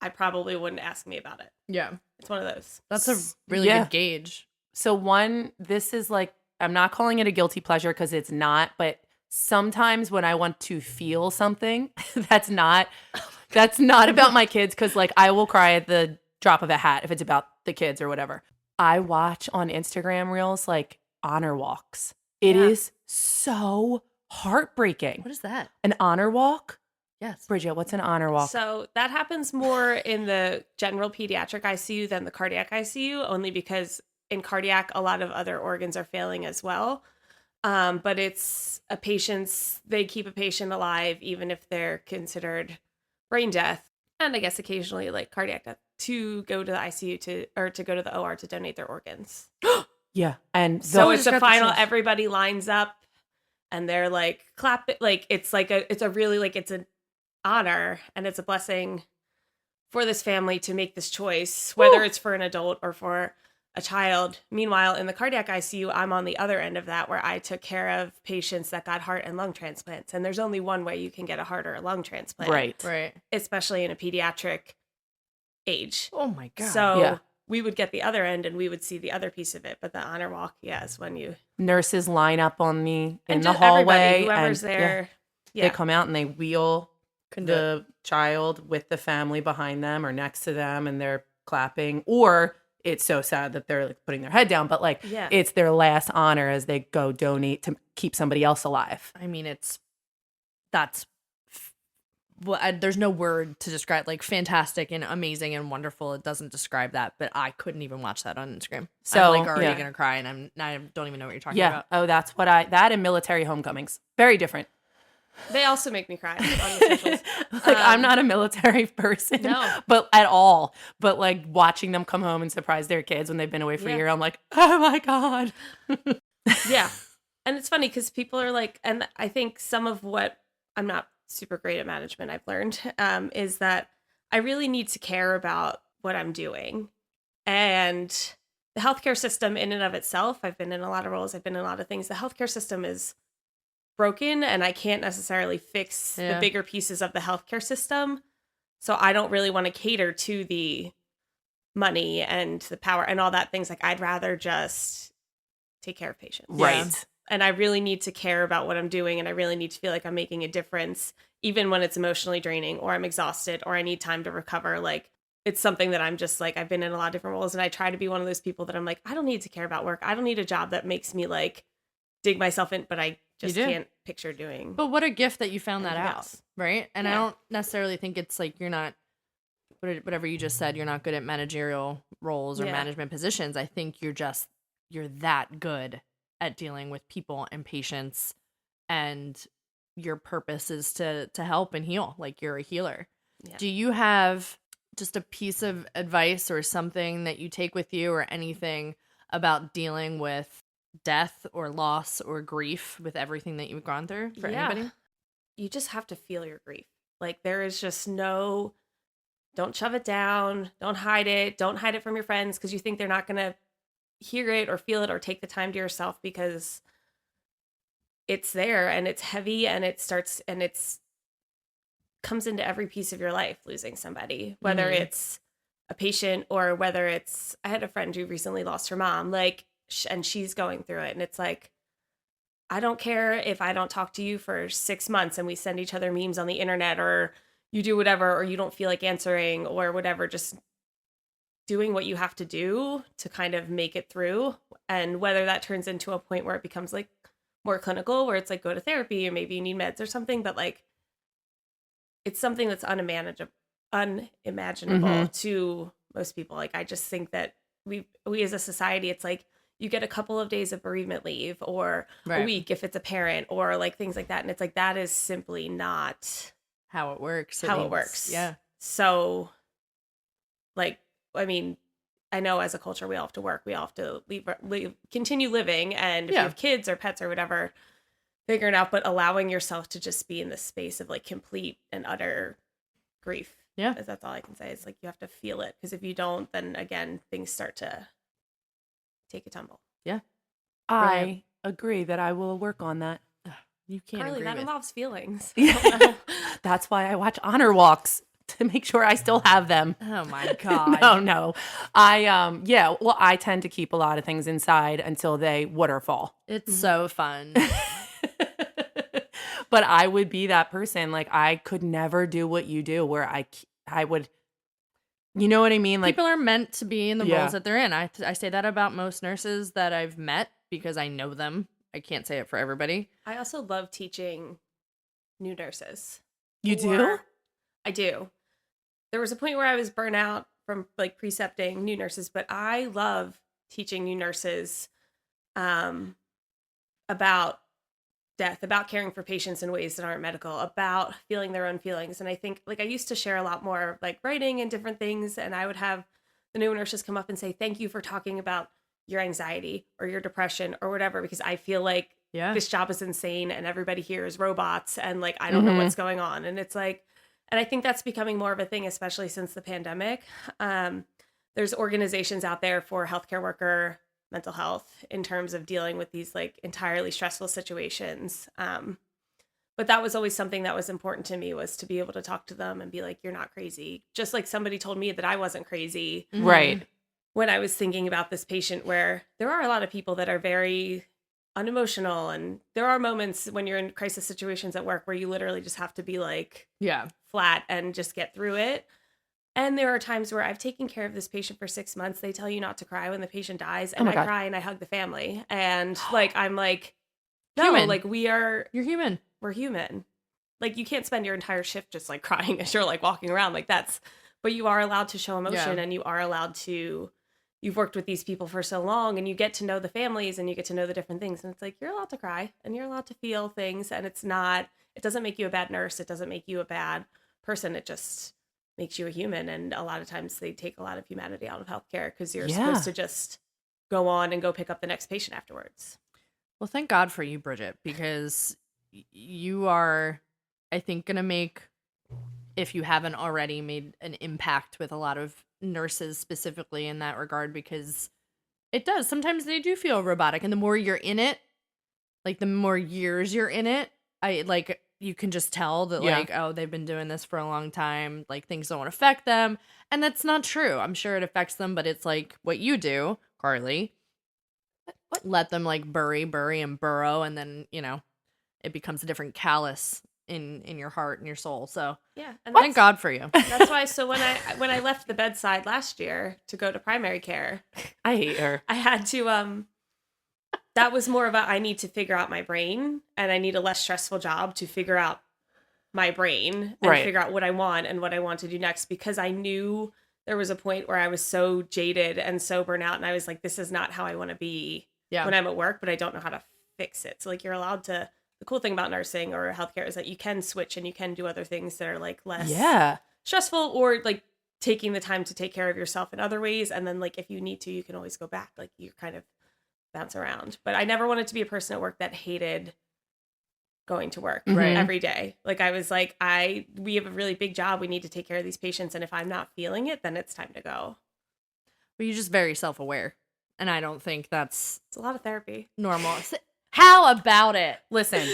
Speaker 3: I probably wouldn't ask me about it.
Speaker 1: Yeah.
Speaker 3: It's one of those.
Speaker 1: That's a really
Speaker 2: Yeah.
Speaker 1: good gauge.
Speaker 2: So this is like, I'm not calling it a guilty pleasure because it's not, but sometimes when I want to feel something that's not about my kids, because like I will cry at the drop of a hat if it's about the kids or whatever. I watch on Instagram reels like honor walks. It is so heartbreaking.
Speaker 1: What is that?
Speaker 2: An honor walk?
Speaker 1: Yes.
Speaker 2: Bridget, what's an honor walk?
Speaker 3: So that happens more in the general pediatric ICU than the cardiac ICU, only because in cardiac, a lot of other organs are failing as well. But it's they keep a patient alive even if they're considered brain death. And I guess occasionally like cardiac death to go to the ICU to go to the OR to donate their organs.
Speaker 2: Yeah. And
Speaker 3: So it's a final, everybody lines up and they're like clap it. Like it's an honor and it's a blessing for this family to make this choice, whether it's for an adult or for a child. Meanwhile, in the cardiac ICU, I'm on the other end of that where I took care of patients that got heart and lung transplants. And there's only one way you can get a heart or a lung transplant.
Speaker 1: Right.
Speaker 3: Especially in a pediatric age.
Speaker 1: Oh my God.
Speaker 3: So we would get the other end and we would see the other piece of it. But the honor walk, is when you...
Speaker 2: Nurses line up on me in
Speaker 3: and
Speaker 2: the hallway.
Speaker 3: Everybody, whoever's
Speaker 2: and,
Speaker 3: there.
Speaker 2: They come out and they wheel the child with the family behind them or next to them and they're clapping. Or it's so sad that they're like putting their head down, but like it's their last honor as they go donate to keep somebody else alive.
Speaker 1: I mean, there's no word to describe, like fantastic and amazing and wonderful. It doesn't describe that, but I couldn't even watch that on Instagram. So I'm like already gonna cry, and I don't even know what you're talking about.
Speaker 2: Oh, that's what that and military homecomings, very different.
Speaker 3: They also make me cry on the socials.
Speaker 2: Like I'm not a military person, but at all. But like watching them come home and surprise their kids when they've been away for a year, I'm like, oh my God.
Speaker 3: Yeah, and it's funny because people are like, and I think some of what I'm not super great at management, I've learned, is that I really need to care about what I'm doing. And the healthcare system in and of itself, I've been in a lot of roles, I've been in a lot of things. The healthcare system is broken and I can't necessarily fix the bigger pieces of the healthcare system. So I don't really want to cater to the money and the power and all that things. Like I'd rather just take care of patients.
Speaker 2: Right.
Speaker 3: And I really need to care about what I'm doing and I really need to feel like I'm making a difference, even when it's emotionally draining or I'm exhausted or I need time to recover. Like it's something that I'm just like, I've been in a lot of different roles and I try to be one of those people that I'm like, I don't need to care about work. I don't need a job that makes me like dig myself in, but I just can't picture doing.
Speaker 1: But what a gift that you found that out,
Speaker 3: else.
Speaker 1: right? And I don't necessarily think it's like you're not, whatever you just said, you're not good at managerial roles or management positions. I think you're that good at dealing with people and patients, and your purpose is to help and heal. Like you're a healer. Yeah. Do you have just a piece of advice or something that you take with you or anything about dealing with death or loss or grief with everything that you've gone through for anybody?
Speaker 3: You just have to feel your grief. Like there is just don't shove it down. Don't hide it. Don't hide it from your friends because you think they're not going to hear it or feel it or take the time to yourself, because it's there and it's heavy and it's comes into every piece of your life, losing somebody, whether it's a patient or whether it's, I had a friend who recently lost her mom, like, and she's going through it. And it's like, I don't care if I don't talk to you for 6 months and we send each other memes on the internet or you do whatever, or you don't feel like answering or whatever, just doing what you have to do to kind of make it through. And whether that turns into a point where it becomes like more clinical, where it's like go to therapy or maybe you need meds or something, but like it's something that's unimaginable to most people. Like I just think that we as a society, it's like you get a couple of days of bereavement leave or a week if it's a parent or like things like that. And it's like, that is simply not
Speaker 1: how it works.
Speaker 3: It works.
Speaker 1: Yeah.
Speaker 3: So like, I mean, I know as a culture, we all have to work. We all have to continue living. And if you have kids or pets or whatever, figure it out. But allowing yourself to just be in this space of like complete and utter grief.
Speaker 1: Yeah.
Speaker 3: That's all I can say. It's like you have to feel it. Because if you don't, then again, things start to take a tumble.
Speaker 1: Yeah.
Speaker 2: I agree that I will work on that.
Speaker 1: You can't
Speaker 3: Carly,
Speaker 1: agree
Speaker 3: that
Speaker 1: with.
Speaker 3: involves feelings.
Speaker 2: That's why I watch honor walks, to make sure I still have them.
Speaker 1: Oh my God.
Speaker 2: No. I tend to keep a lot of things inside until they waterfall.
Speaker 1: It's so fun.
Speaker 2: But I would be that person. Like, I could never do what you do where I would, you know what I mean? Like,
Speaker 1: People are meant to be in the
Speaker 2: Yeah.
Speaker 1: roles that they're in. I say that about most nurses that I've met because I know them. I can't say it for everybody.
Speaker 3: I also love teaching new nurses.
Speaker 2: you do?
Speaker 3: I do. There was a point where I was burnt out from like precepting new nurses, but I love teaching new nurses about death, about caring for patients in ways that aren't medical, about feeling their own feelings. And I think like I used to share a lot more like writing and different things, and I would have the new nurses come up and say, "Thank you for talking about your anxiety or your depression or whatever, because I feel like
Speaker 1: Yeah.
Speaker 3: this job is insane and everybody here is robots and like I don't know what's going on." And it's like, and I think that's becoming more of a thing, especially since the pandemic. There's organizations out there for healthcare worker mental health in terms of dealing with these like entirely stressful situations. But that was always something that was important to me, was to be able to talk to them and be like, "You're not crazy." Just like somebody told me that I wasn't crazy
Speaker 2: Right.
Speaker 3: when I was thinking about this patient, where there are a lot of people that are very unemotional. And there are moments when you're in crisis situations at work where you literally just have to be like
Speaker 1: Yeah.
Speaker 3: flat and just get through it. And there are times where I've taken care of this patient for 6 months. They tell you not to cry when the patient dies, and
Speaker 2: my
Speaker 3: I
Speaker 2: God.
Speaker 3: cry and I hug the family. And like, I'm like, no,
Speaker 1: Human.
Speaker 3: like
Speaker 1: You're human.
Speaker 3: we're human. Like, you can't spend your entire shift just like crying as you're like walking around like that's, but you are allowed to show emotion,
Speaker 1: Yeah.
Speaker 3: and you are allowed to, you've worked with these people for so long and you get to know the families and you get to know the different things. And it's like, you're allowed to cry and you're allowed to feel things. And it's not, it doesn't make you a bad nurse. It doesn't make you a bad person. It just makes you a human. And a lot of times they take a lot of humanity out of healthcare because you're
Speaker 2: Yeah.
Speaker 3: supposed to just go on and go pick up the next patient afterwards.
Speaker 1: Well, thank God for you, Bridget, because you are, I think, going to make, if you haven't already, made an impact with a lot of nurses specifically in that regard, because it does. Sometimes they do feel robotic. And the more you're in it, like the more years you're in it, you can just tell that
Speaker 2: Yeah.
Speaker 1: like, oh, they've been doing this for a long time. Like things don't affect them. And that's not true. I'm sure it affects them, but it's like what you do, Carly.
Speaker 3: What?
Speaker 1: Let them like bury and burrow, and then, it becomes a different callus in your heart and your soul. So
Speaker 3: Yeah. And
Speaker 1: thank God for you.
Speaker 3: that's why. So when I left the bedside last year to go to primary care,
Speaker 2: I hate her.
Speaker 3: I had to that was more of a, I need to figure out my brain, and I need a less stressful job to figure out my brain and
Speaker 2: Right.
Speaker 3: figure out what I want and what I want to do next, because I knew there was a point where I was so jaded and so burnt out, and I was like, this is not how I want to be
Speaker 1: Yeah.
Speaker 3: when I'm at work, but I don't know how to fix it. So like, you're allowed to, the cool thing about nursing or healthcare is that you can switch and you can do other things that are like less
Speaker 2: Yeah.
Speaker 3: stressful, or like taking the time to take care of yourself in other ways. And then like, if you need to, you can always go back. Like, you kind of bounce around. But I never wanted to be a person at work that hated going to work
Speaker 2: Right.
Speaker 3: every day. Like, I was like, we have a really big job. We need to take care of these patients. And if I'm not feeling it, then it's time to go.
Speaker 1: But you're just very self-aware. And I don't think that's
Speaker 3: It's a lot of therapy.
Speaker 1: normal. How about it?
Speaker 2: Listen,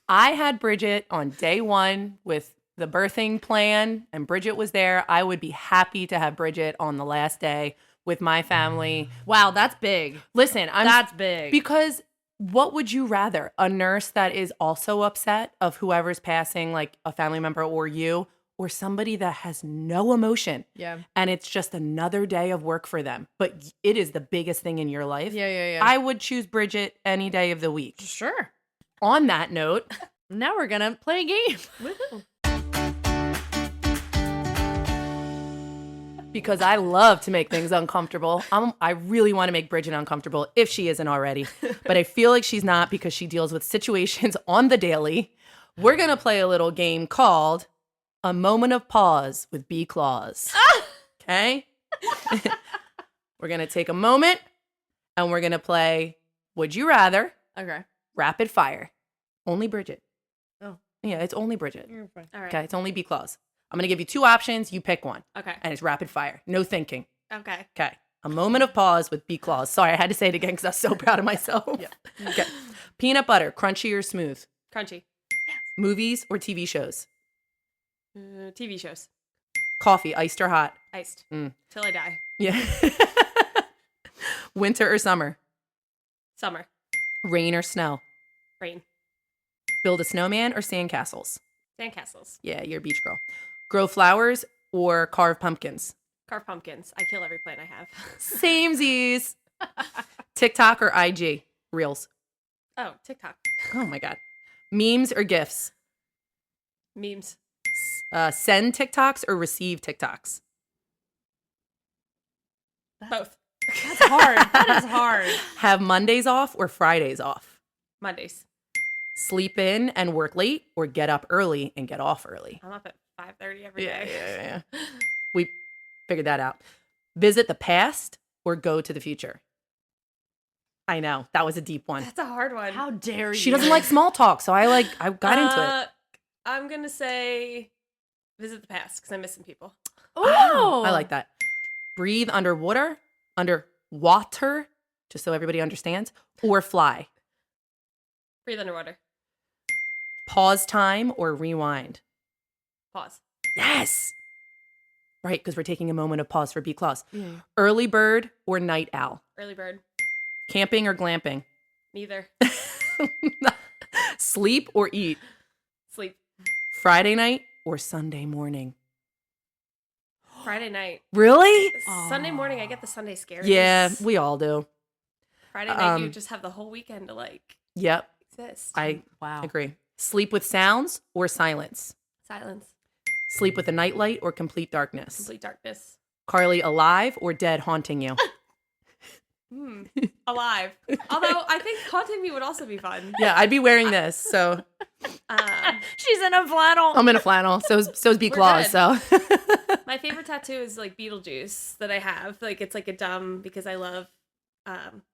Speaker 2: I had Bridget on day one with the birthing plan, and Bridget was there. I would be happy to have Bridget on the last day with my family.
Speaker 1: Wow, that's big.
Speaker 2: Listen,
Speaker 1: That's big.
Speaker 2: because what would you rather? A nurse that is also upset of whoever's passing, like a family member or you, or somebody that has no emotion
Speaker 1: Yeah.
Speaker 2: and it's just another day of work for them, but it is the biggest thing in your life?
Speaker 1: Yeah.
Speaker 2: I would choose Bridget any day of the week.
Speaker 1: Sure.
Speaker 2: On that note,
Speaker 1: Now we're gonna play a game.
Speaker 3: Woohoo.
Speaker 2: because I love to make things uncomfortable, I really want to make Bridget uncomfortable if she isn't already, but I feel like she's not because she deals with situations on the daily. We're going to play a little game called A Moment of Pause with B Claws. Okay? We're going to take a moment and we're going to play Would You Rather,
Speaker 1: Okay.
Speaker 2: Rapid Fire. Only Bridget.
Speaker 1: Oh.
Speaker 2: Yeah, it's only Bridget.
Speaker 1: You're fine.
Speaker 3: All right.
Speaker 2: Okay, it's only B Claws. I'm going to give you two options. You pick one.
Speaker 3: Okay.
Speaker 2: And it's rapid fire. No thinking.
Speaker 3: Okay.
Speaker 2: Okay. A moment of pause with B Claws. Sorry, I had to say it again because I was so proud of myself.
Speaker 1: Yeah.
Speaker 2: Okay. Peanut butter, crunchy or smooth?
Speaker 3: Crunchy.
Speaker 2: Movies or TV shows?
Speaker 3: TV shows.
Speaker 2: Coffee, iced or hot?
Speaker 3: Iced.
Speaker 2: Mm.
Speaker 3: Till I die.
Speaker 2: Yeah. Winter or summer?
Speaker 3: Summer.
Speaker 2: Rain or snow?
Speaker 3: Rain.
Speaker 2: Build a snowman or sandcastles?
Speaker 3: Sandcastles.
Speaker 2: Yeah, you're a beach girl. Grow flowers or carve pumpkins?
Speaker 3: Carve pumpkins. I kill every plant I have.
Speaker 2: Samesies. TikTok or IG? Reels.
Speaker 3: Oh, TikTok.
Speaker 2: Oh my God. Memes or GIFs?
Speaker 3: Memes.
Speaker 2: Send TikToks or receive TikToks?
Speaker 3: Both.
Speaker 1: That's hard. That is hard.
Speaker 2: Have Mondays off or Fridays off?
Speaker 3: Mondays.
Speaker 2: Sleep in and work late or get up early and get off early?
Speaker 3: I'm up at 5:30 every day.
Speaker 2: Yeah. We figured that out. Visit the past or go to the future? I know. That was a deep one.
Speaker 3: That's a hard one.
Speaker 1: How dare you?
Speaker 2: She doesn't like small talk, so I got into it.
Speaker 3: I'm going to say visit the past because I'm missing people.
Speaker 1: Oh,
Speaker 2: I like that. Breathe underwater, just so everybody understands, or fly.
Speaker 3: Breathe underwater.
Speaker 2: Pause time or rewind.
Speaker 3: Pause.
Speaker 2: Yes. Right, because we're taking a moment of pause for B Claus.
Speaker 1: Yeah.
Speaker 2: Early bird or night owl.
Speaker 3: Early bird.
Speaker 2: Camping or glamping.
Speaker 3: Neither.
Speaker 2: Sleep or eat.
Speaker 3: Sleep.
Speaker 2: Friday night or Sunday morning.
Speaker 3: Friday night.
Speaker 2: Really?
Speaker 3: Sunday morning, I get the Sunday scaries.
Speaker 2: Yeah, we all do.
Speaker 3: Friday night, you just have the whole weekend to
Speaker 2: Yep,
Speaker 3: exist.
Speaker 2: I
Speaker 1: Wow.
Speaker 2: agree. Sleep with sounds or silence.
Speaker 3: Silence.
Speaker 2: Sleep with a nightlight or complete darkness.
Speaker 3: Complete darkness.
Speaker 2: Carly alive or dead haunting you.
Speaker 3: Alive. Although I think haunting me would also be fun.
Speaker 2: Yeah, I'd be wearing this. So
Speaker 1: She's in a flannel.
Speaker 2: I'm in a flannel. So's B
Speaker 3: We're
Speaker 2: Claus. So
Speaker 3: My favorite tattoo is Beetlejuice that I have. It's like a dumb because I love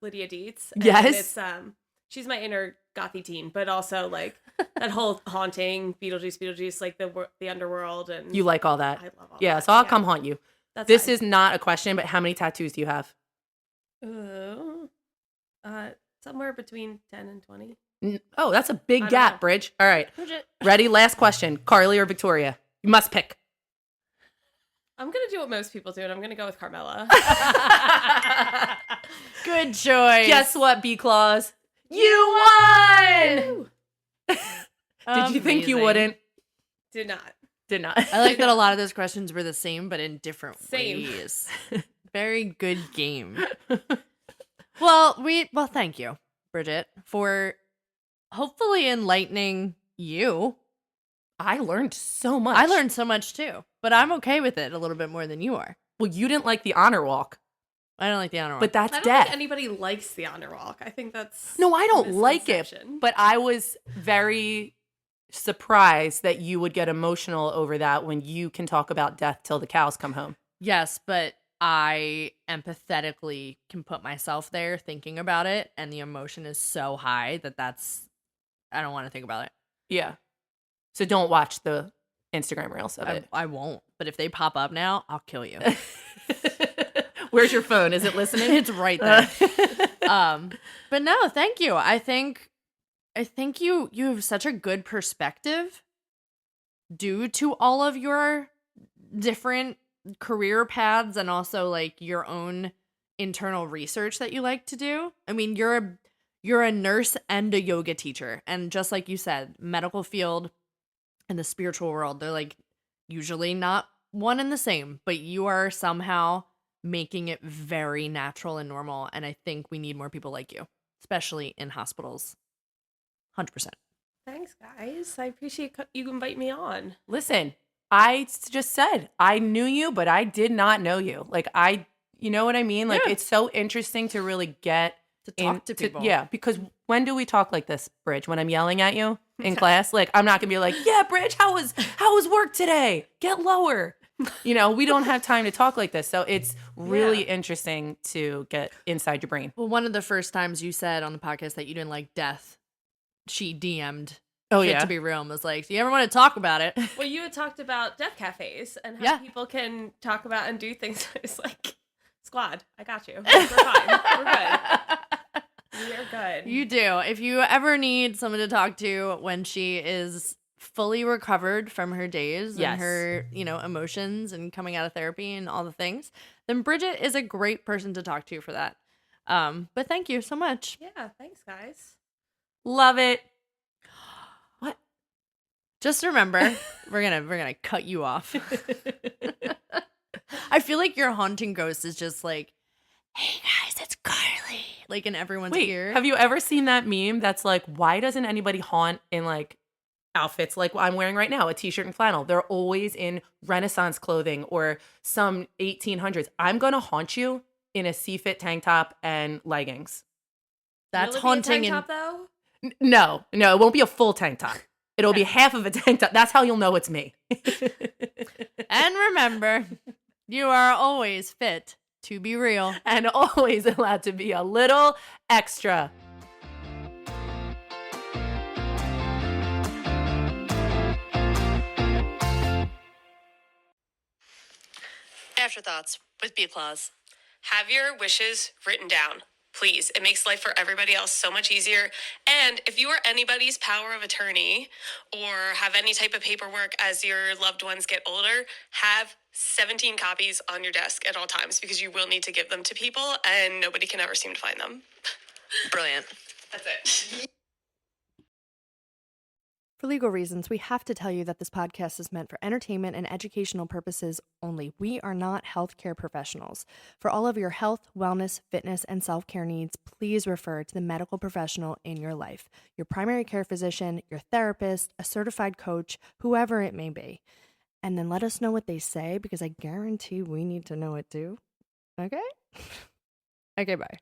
Speaker 3: Lydia Dietz. And
Speaker 2: Yes.
Speaker 3: it's she's my inner gothy teen, but also that whole haunting Beetlejuice, like the underworld, and
Speaker 2: you like all that.
Speaker 3: I love all
Speaker 2: Yeah,
Speaker 3: that.
Speaker 2: so I'll come haunt you.
Speaker 3: This
Speaker 2: Is not a question, but how many tattoos do you have?
Speaker 3: Somewhere between 10 and 20.
Speaker 2: Oh, that's a
Speaker 3: I
Speaker 2: big
Speaker 3: don't
Speaker 2: gap,
Speaker 3: know.
Speaker 2: Bridge. All right.
Speaker 1: Bridget.
Speaker 2: Ready? Last question. Carly or Victoria? You must pick.
Speaker 3: I'm gonna do what most people do, and I'm gonna go with Carmela.
Speaker 1: Good choice.
Speaker 2: Guess what, B Claus? You won! Did you think you
Speaker 1: Amazing.
Speaker 2: wouldn't?
Speaker 3: Did not.
Speaker 2: Did not.
Speaker 1: I like that a lot of those questions were the same, but in different
Speaker 3: Same.
Speaker 1: ways. Very good game. Well, thank you, Bridget, for hopefully enlightening you.
Speaker 2: I learned so much.
Speaker 1: I learned so much too, but I'm okay with it a little bit more than you are.
Speaker 2: Well, you didn't like the honor walk,
Speaker 1: I don't like the honor roll.
Speaker 2: but that's
Speaker 3: I don't
Speaker 2: death.
Speaker 3: think anybody likes the honor walk. I think that's
Speaker 2: No, I
Speaker 3: a
Speaker 2: don't like it.
Speaker 3: misconception.
Speaker 2: But I was very surprised that you would get emotional over that when you can talk about death till the cows come home.
Speaker 1: Yes, but I empathetically can put myself there thinking about it, and the emotion is so high I don't want to think about it.
Speaker 2: Yeah. So don't watch the Instagram reels of it.
Speaker 1: I won't. But if they pop up now, I'll kill you.
Speaker 2: Where's your phone? Is it listening?
Speaker 1: It's right there. But no, thank you. I think you have such a good perspective due to all of your different career paths and also your own internal research that you like to do. I mean, you're a nurse and a yoga teacher, and just like you said, medical field and the spiritual world, they're usually not one and the same, but you are somehow making it very natural and normal, and I think we need more people like you, especially in hospitals. 100%.
Speaker 3: Thanks, guys. I appreciate you invite me on.
Speaker 2: Listen, I just said I knew you, but I did not know you. You know what I mean?
Speaker 1: Yeah.
Speaker 2: It's so interesting to really get
Speaker 1: To talk to people.
Speaker 2: Yeah, because when do we talk like this, Bridge? When I'm yelling at you in class? I'm not gonna be like, yeah, Bridge, how was work today? Get lower. We don't have time to talk like this. So it's really interesting to get inside your brain.
Speaker 1: Well, one of the first times you said on the podcast that you didn't like death, she DM'd
Speaker 2: Oh,
Speaker 1: Fit
Speaker 2: yeah.
Speaker 1: to Be Real and was like, do you ever want to talk about it?
Speaker 3: Well, you had talked about death cafes and how
Speaker 1: Yeah.
Speaker 3: people can talk about and do things. It's squad, I got you. We're fine. We're good. We are good.
Speaker 1: You do. If you ever need someone to talk to when she is fully recovered from her days
Speaker 2: Yes.
Speaker 1: and her, emotions and coming out of therapy and all the things, then Bridget is a great person to talk to for that. But thank you so much.
Speaker 3: Yeah, thanks, guys.
Speaker 2: Love it.
Speaker 1: Just remember, we're gonna cut you off. I feel like your haunting ghost is just like, hey guys, it's Carly, like in everyone's
Speaker 2: Wait,
Speaker 1: ear.
Speaker 2: have you ever seen that meme that's like, why doesn't anybody haunt in like outfits like I'm wearing right now, a t-shirt and flannel? They're always in Renaissance clothing or some 1800s. I'm gonna haunt you in a C-fit tank top and leggings.
Speaker 1: That's
Speaker 3: Will it be a
Speaker 1: haunting
Speaker 3: tank
Speaker 1: and
Speaker 3: top, though?
Speaker 2: No, it won't be a full tank top. It'll be half of a tank top. That's how you'll know it's me.
Speaker 1: and remember, you are always fit to be real.
Speaker 2: And always allowed to be a little extra.
Speaker 5: Afterthoughts with B Claus.
Speaker 6: Have your wishes written down, please. It makes life for everybody else so much easier. And if you are anybody's power of attorney or have any type of paperwork as your loved ones get older, have 17 copies on your desk at all times because you will need to give them to people and nobody can ever seem to find them.
Speaker 5: Brilliant.
Speaker 6: That's it.
Speaker 1: For legal reasons, we have to tell you that this podcast is meant for entertainment and educational purposes only. We are not healthcare professionals. For all of your health, wellness, fitness, and self-care needs, please refer to the medical professional in your life, your primary care physician, your therapist, a certified coach, whoever it may be. And then let us know what they say, because I guarantee we need to know it too. Okay? Okay, bye.